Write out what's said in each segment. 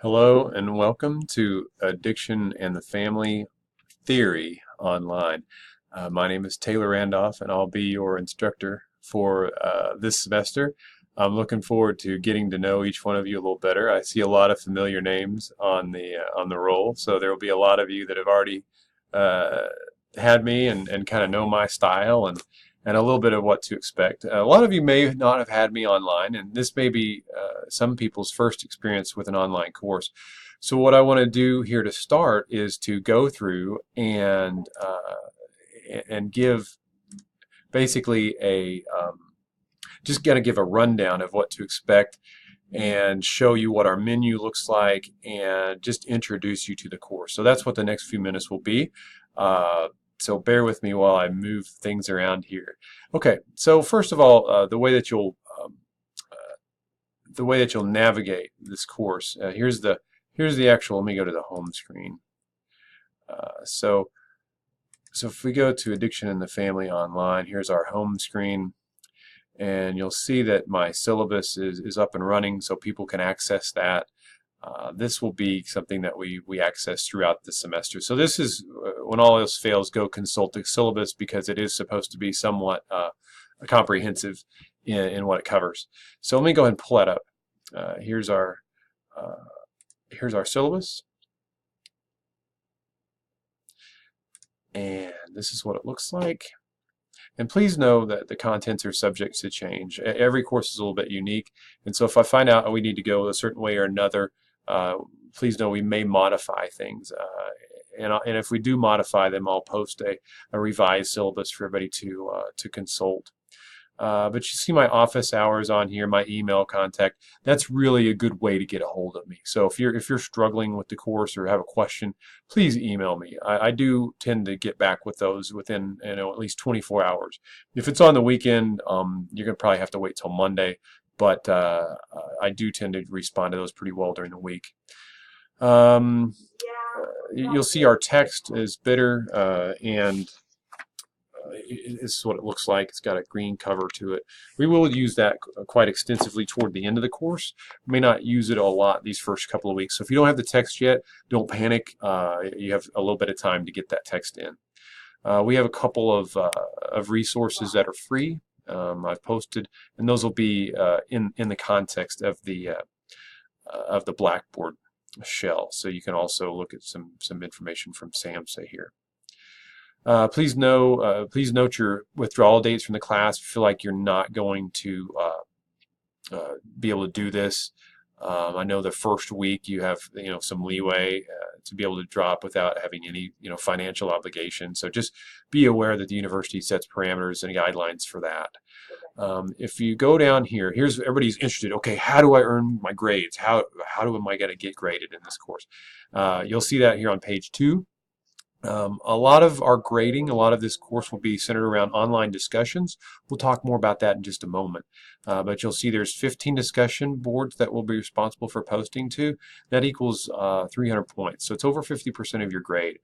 Hello and welcome to Addiction and the Family Theory Online. My name is Taylor Randolph and I'll be your instructor for this semester. I'm looking forward to getting to know each one of you a little better. I see a lot of familiar names on the roll, so there will be a lot of you that have already uh, had me and kind of know my style and a little bit of what to expect. A lot of you may not have had me online, and this may be some people's first experience with an online course. So what I want to do here to start is to go through and give basically just going to give a rundown of what to expect and show you what our menu looks like and just introduce you to the course. So that's what the next few minutes will be. So bear with me while I move things around here. Okay, so first of all, the way that you'll navigate this course. Here's the actual. Let me go to the home screen. So if we go to Addiction in the Family Online, here's our home screen. And you'll see that my syllabus is up and running, so people can access that. This will be something that we access throughout the semester. So this is, when all else fails, go consult the syllabus because it is supposed to be somewhat comprehensive in what it covers. So let me go ahead and pull that up. Here's our syllabus. And this is what it looks like. And please know that the contents are subject to change. Every course is a little bit unique, and so if I find out we need to go a certain way or another, please know we may modify things. And if we do modify them, I'll post a revised syllabus for everybody to consult. But you see my office hours on here, my email contact. That's really a good way to get a hold of me. So if you're struggling with the course or have a question, please email me. I do tend to get back with those within at least 24 hours. If it's on the weekend, you're gonna probably have to wait till Monday. But I do tend to respond to those pretty well during the week. You'll see our text is bitter and this is what it looks like. It's got a green cover to it. We will use that quite extensively toward the end of the course. We may not use it a lot these first couple of weeks. So if you don't have the text yet, don't panic. You have a little bit of time to get that text in. We have a couple of resources that are free. I've posted, and those will be in the context of the Blackboard shell. So you can also look at some information from SAMHSA here. Please note your withdrawal dates from the class. If you feel like you're not going to be able to do this, I know the first week you have some leeway to be able to drop without having any financial obligation. So just be aware that the university sets parameters and guidelines for that. If you go down here, here's everybody's interested. Okay, how do I earn my grades? How am I going to get graded in this course? You'll see that here on page 2. A lot of our grading, a lot of this course will be centered around online discussions. We'll talk more about that in just a moment. But you'll see there's 15 discussion boards that we'll be responsible for posting to. That equals 300 points. So it's over 50% of your grade.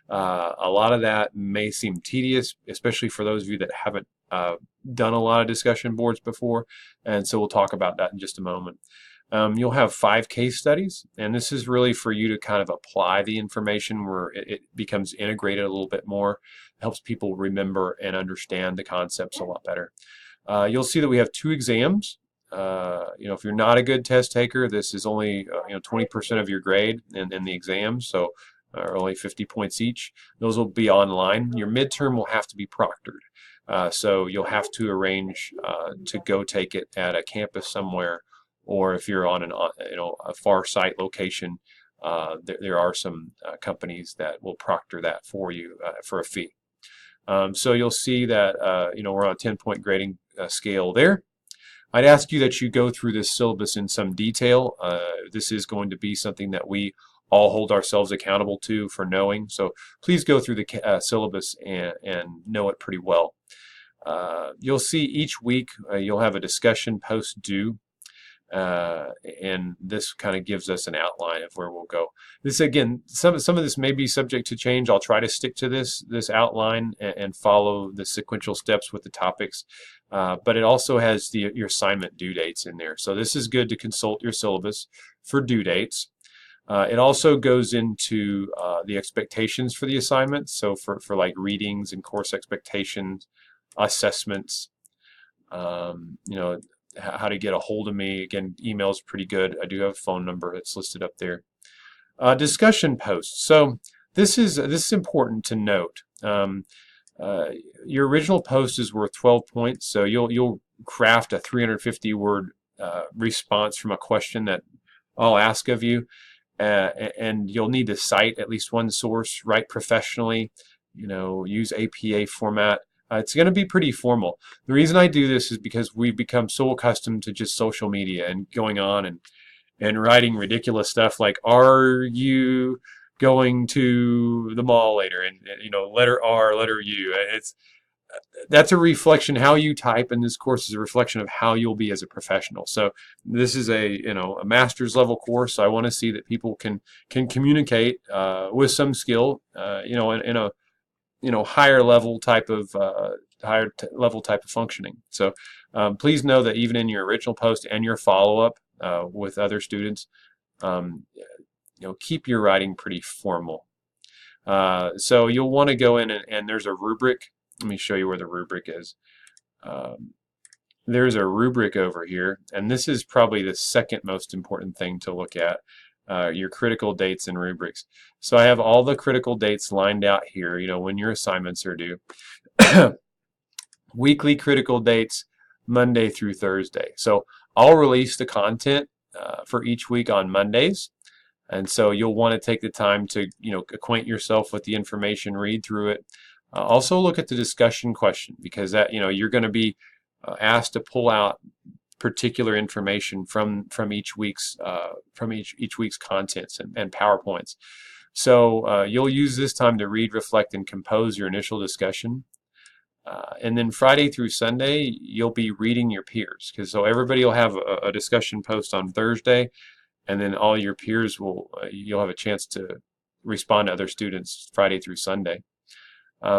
A lot of that may seem tedious, especially for those of you that haven't done a lot of discussion boards before. And so we'll talk about that in just a moment. You'll have 5 case studies, and this is really for you to kind of apply the information where it becomes integrated a little bit more. It helps people remember and understand the concepts a lot better. You'll see that we have 2 exams. If you're not a good test taker, this is only 20% of your grade in the exams, so only 50 points each. Those will be online. Your midterm will have to be proctored, so you'll have to arrange to go take it at a campus somewhere. Or if you're on a far site location, there are some companies that will proctor that for you for a fee. So you'll see that we're on a 10-point grading scale there. I'd ask you that you go through this syllabus in some detail. This is going to be something that we all hold ourselves accountable to for knowing. So please go through the syllabus and know it pretty well. You'll see each week you'll have a discussion post due. And this kind of gives us an outline of where we'll go. This again, some of this may be subject to change. I'll try to stick to this outline and follow the sequential steps with the topics. But it also has your assignment due dates in there. So this is good to consult your syllabus for due dates. It also goes into the expectations for the assignments. So for like readings and course expectations, assessments, you know, how to get a hold of me. Again, email is pretty good. I do have a phone number that's listed up there. Discussion posts. So this is important to note. Your original post is worth 12 points, so you'll craft a 350 word response from a question that I'll ask of you, and you'll need to cite at least one source, write professionally, use APA format. It's going to be pretty formal. The reason I do this is because we've become so accustomed to just social media and going on and writing ridiculous stuff like, are you going to the mall later? And letter R, letter U. That's a reflection. How you type in this course is a reflection of how you'll be as a professional. So this is a master's level course. So I want to see that people can communicate with some skill, in a higher level type of functioning. So please know that even in your original post and your follow-up with other students, keep your writing pretty formal. So you'll want to go in and there's a rubric. Let me show you where the rubric is. There's a rubric over here, and this is probably the second most important thing to look at, your critical dates and rubrics. So I have all the critical dates lined out here, when your assignments are due. Weekly critical dates, Monday through Thursday. So I'll release the content for each week on Mondays. And so you'll want to take the time to, acquaint yourself with the information, read through it. Also look at the discussion question, because that, you're going to be asked to pull out particular information from each week's contents and PowerPoints. So you'll use this time to read, reflect, and compose your initial discussion. And then Friday through Sunday, you'll be reading your peers, because so everybody will have a discussion post on Thursday, and then all your peers you'll have a chance to respond to other students Friday through Sunday.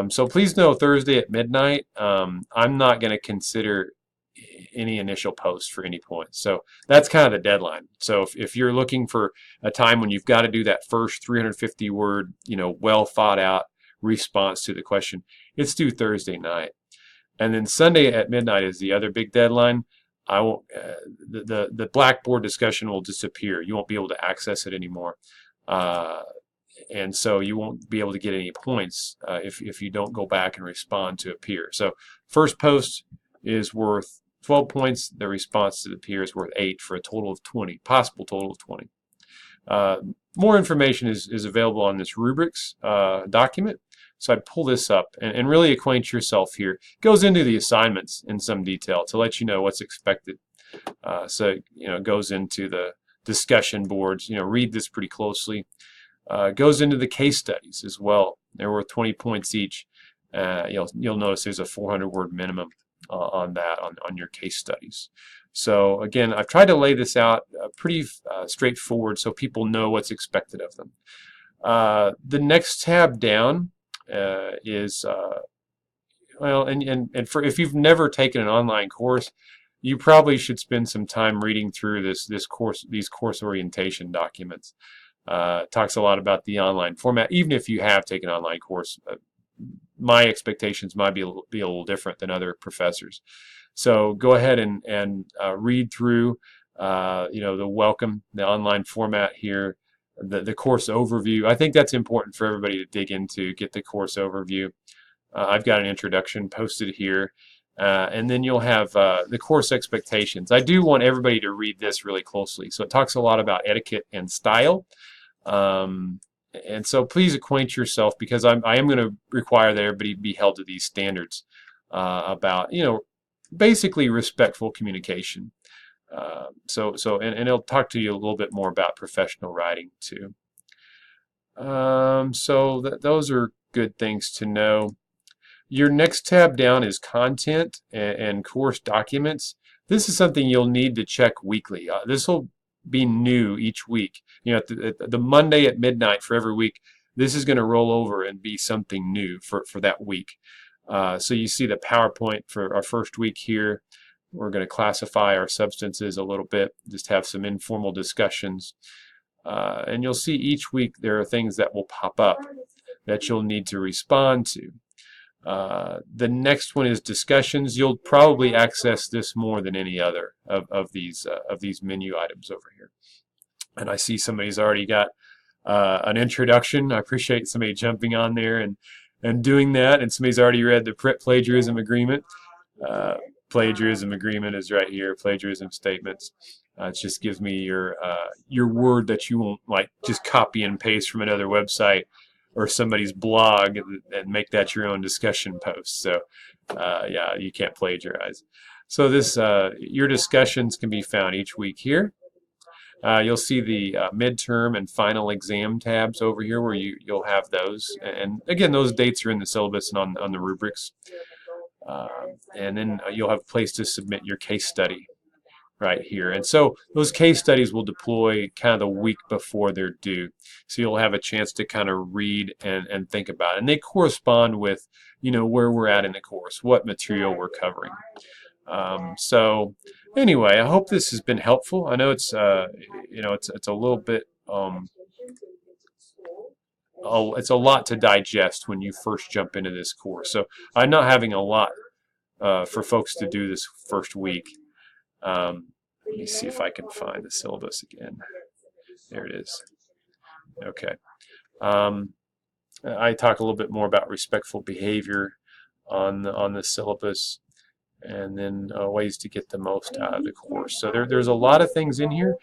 So please know Thursday at midnight, I'm not going to consider any initial posts for any points. So that's kind of the deadline. So if you're looking for a time when you've got to do that first 350 word, well thought out response to the question, it's due Thursday night. And then Sunday at midnight is the other big deadline. I won't, the Blackboard discussion will disappear. You won't be able to access it anymore. And so you won't be able to get any points if you don't go back and respond to a peer. So first post is worth 12 points. The response to the peer is worth 8 for a total of 20, possible total of 20. More information is available on this rubrics document. So I'd pull this up and really acquaint yourself here. It goes into the assignments in some detail to let you know what's expected. So it goes into the discussion boards. Read this pretty closely. Goes into the case studies as well. They're worth 20 points each. You'll notice there's a 400-word minimum on that on your case studies. So again, I've tried to lay this out pretty straightforward so people know what's expected of them. The next tab down is for if you've never taken an online course, you probably should spend some time reading through these course orientation documents. Talks a lot about the online format. Even if you have taken an online course, my expectations might be a little different than other professors. So go ahead and read through the welcome, the online format here, the course overview. I think that's important for everybody to dig into, get the course overview. I've got an introduction posted here. And then you'll have the course expectations. I do want everybody to read this really closely. So it talks a lot about etiquette and style. And so please acquaint yourself, because I am going to require that everybody be held to these standards about, basically respectful communication. And it'll talk to you a little bit more about professional writing too. Those are good things to know. Your next tab down is content and course documents. This is something you'll need to check weekly. This will be new each week. At the Monday at midnight for every week, this is going to roll over and be something new for that week. So you see the PowerPoint for our first week here. We're going to classify our substances a little bit, just have some informal discussions. And you'll see each week there are things that will pop up that you'll need to respond to. The next one is discussions. You'll probably access this more than any other of these menu items over here. And I see somebody's already got an introduction. I appreciate somebody jumping on there and doing that. And somebody's already read the plagiarism agreement. Plagiarism agreement is right here. Plagiarism statements. It just gives me your word that you won't like just copy and paste from another website or somebody's blog and make that your own discussion post. So yeah, you can't plagiarize. So this your discussions can be found each week here. You'll see the midterm and final exam tabs over here where you'll have those. And again, those dates are in the syllabus and on the rubrics. And then you'll have a place to submit your case study right here. And so those case studies will deploy kind of the week before they're due. So you'll have a chance to kind of read and think about it. And they correspond with, you know, where we're at in the course, what material we're covering. So anyway, I hope this has been helpful. I know it's, you know, it's a little bit, it's a lot to digest when you first jump into this course. So I'm not having a lot for folks to do this first week. Let me see if I can find the syllabus again. There it is. Okay. I talk a little bit more about respectful behavior on the syllabus, and then ways to get the most out of the course. So there's a lot of things in here.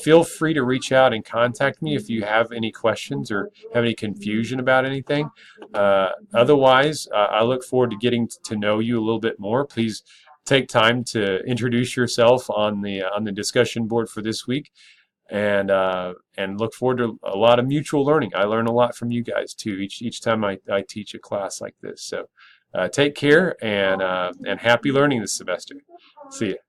Feel free to reach out and contact me if you have any questions or have any confusion about anything. Otherwise, I look forward to getting to know you a little bit more. Please take time to introduce yourself on the discussion board for this week, and look forward to a lot of mutual learning. I learn a lot from you guys too each time I teach a class like this. So take care and happy learning this semester. See you.